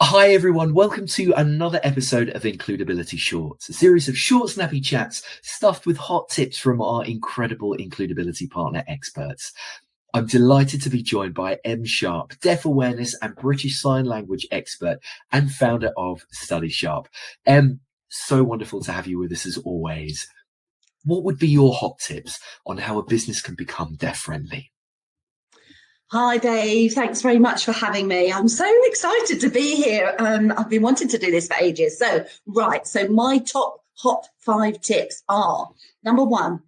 Hi everyone, welcome to another episode of Includability Shorts, a series of short, snappy chats stuffed with hot tips from our incredible includability partner experts. I'm delighted to be joined by Emm Sharpe, deaf awareness and British Sign Language expert and founder of Study Sharp. Emm, so wonderful to have you with us as always. What would be your hot tips on how a business can become deaf friendly? Hi, Dave. Thanks very much for having me. I'm so excited to be here. I've been wanting to do this for ages. So my top hot 5 tips are, number 1,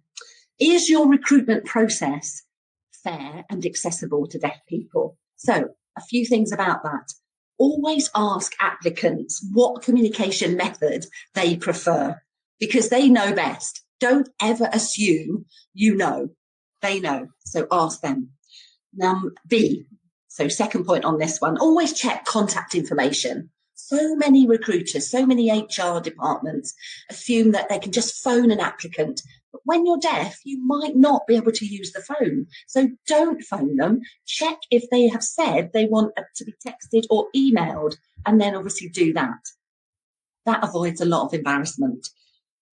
is your recruitment process fair and accessible to deaf people? So a few things about that. Always ask applicants what communication method they prefer because they know best. Don't ever assume you know. They know. So ask them. B, so second point on this one, always check contact information. So many recruiters, so many HR departments assume that they can just phone an applicant. But when you're deaf, you might not be able to use the phone. So don't phone them. Check if they have said they want to be texted or emailed, and then obviously do that. That avoids a lot of embarrassment.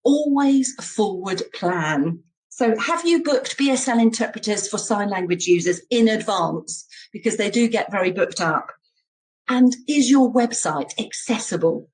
Always a forward plan. So have you booked BSL interpreters for sign language users in advance? Because they do get very booked up. And is your website accessible?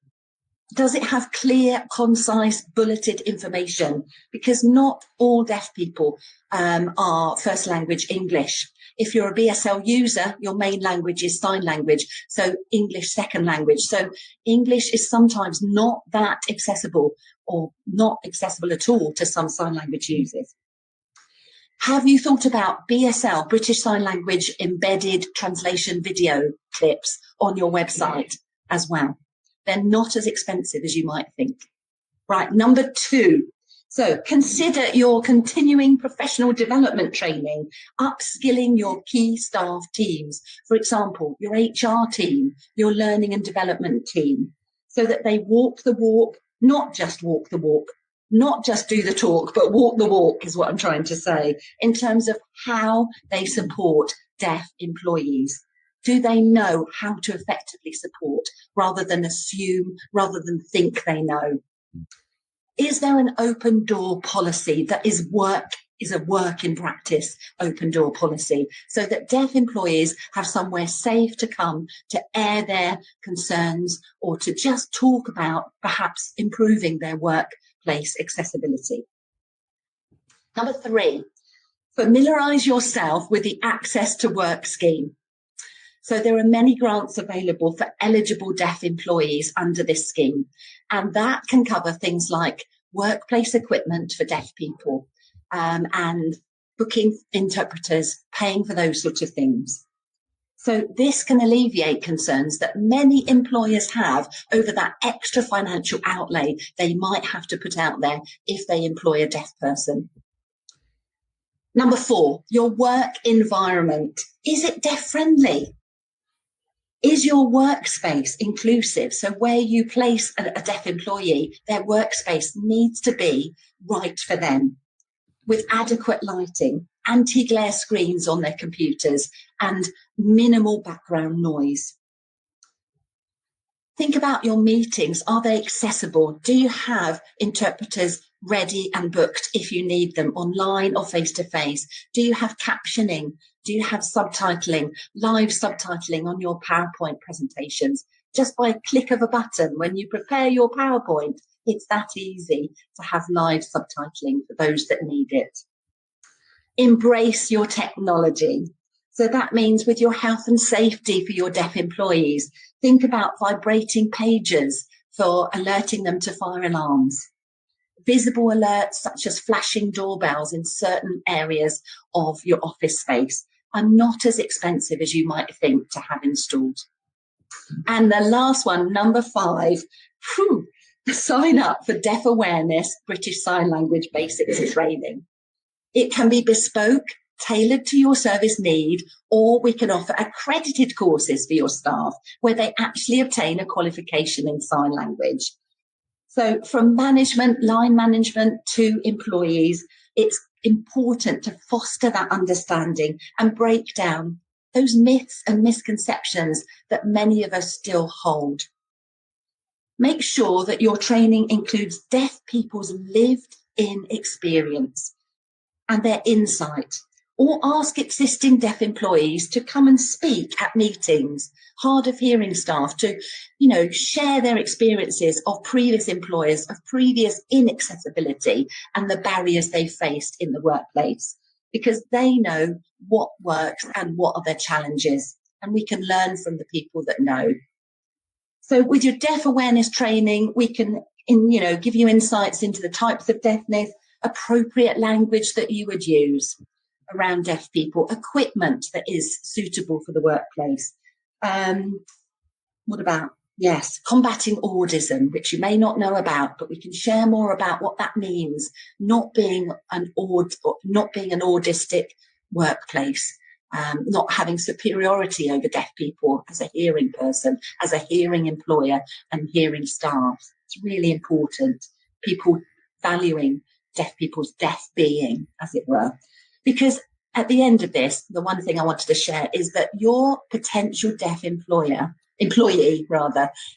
Does it have clear, concise, bulleted information? Because not all deaf people are first language English. If you're a BSL user, your main language is sign language, so English second language. So English is sometimes not that accessible or not accessible at all to some sign language users. Have you thought about BSL, British Sign Language embedded translation video clips on your website as well? They're not as expensive as you might think. Right, number 2. So consider your continuing professional development training, upskilling your key staff teams. For example, your HR team, your learning and development team, so that they walk the walk, not just walk the walk, not just do the talk, but walk the walk is what I'm trying to say, in terms of how they support deaf employees. Do they know how to effectively support rather than assume, rather than think they know? Is there an open door policy that is a work in practice open door policy so that deaf employees have somewhere safe to come to air their concerns or to just talk about perhaps improving their workplace accessibility? Number 3, familiarise yourself with the Access to Work scheme. So there are many grants available for eligible deaf employees under this scheme, and that can cover things like workplace equipment for deaf people and booking interpreters, paying for those sorts of things. So this can alleviate concerns that many employers have over that extra financial outlay they might have to put out there if they employ a deaf person. Number 4, your work environment. Is it deaf friendly? Is your workspace inclusive? So where you place a deaf employee, their workspace needs to be right for them, with adequate lighting, anti-glare screens on their computers, and minimal background noise. Think about your meetings. Are they accessible? Do you have interpreters ready and booked if you need them, online or face-to-face? Do you have captioning? Do you have subtitling, live subtitling on your PowerPoint presentations? Just by a click of a button when you prepare your PowerPoint, it's that easy to have live subtitling for those that need it. Embrace your technology. So that means with your health and safety for your deaf employees, think about vibrating pages for alerting them to fire alarms. Visible alerts such as flashing doorbells in certain areas of your office space are not as expensive as you might think to have installed. And the last one, number 5, sign up for Deaf Awareness British Sign Language Basics Training. It can be bespoke, tailored to your service need, or we can offer accredited courses for your staff where they actually obtain a qualification in sign language. So from management, line management to employees, it's important to foster that understanding and break down those myths and misconceptions that many of us still hold. Make sure that your training includes deaf people's lived-in experience and their insight, or ask existing deaf employees to come and speak at meetings, hard of hearing staff to, share their experiences of previous employers, of previous inaccessibility and the barriers they faced in the workplace, because they know what works and what are their challenges, and we can learn from the people that know. So with your deaf awareness training, we can, give you insights into the types of deafness, appropriate language that you would use around deaf people, equipment that is suitable for the workplace. What about, combating autism, which you may not know about, but we can share more about what that means, not being an autistic workplace. Not having superiority over deaf people as a hearing person, as a hearing employer and hearing staff. It's really important. People valuing deaf people's deaf being, as it were. Because at the end of this, the one thing I wanted to share is that your potential deaf employee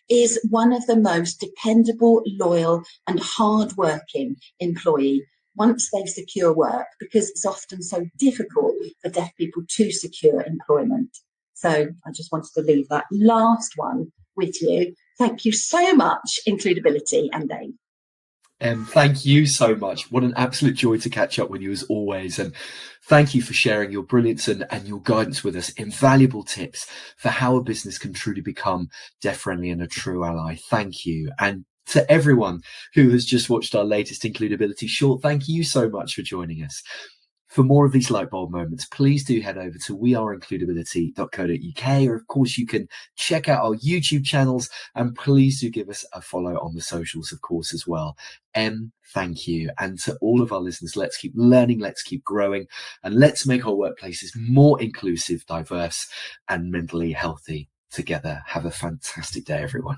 is one of the most dependable, loyal and hardworking employee once they secure work, because it's often so difficult for deaf people to secure employment. So I just wanted to leave that last one with you. Thank you so much, Includability and Dave. Thank you so much. What an absolute joy to catch up with you as always. And thank you for sharing your brilliance and your guidance with us. Invaluable tips for how a business can truly become deaf friendly and a true ally. Thank you. And to everyone who has just watched our latest Includability short, thank you so much for joining us. For more of these light bulb moments, please do head over to weareincludability.co.uk, or of course you can check out our YouTube channels, and please do give us a follow on the socials, of course, as well. Thank you. And to all of our listeners, let's keep learning, let's keep growing, and let's make our workplaces more inclusive, diverse, and mentally healthy together. Have a fantastic day, everyone.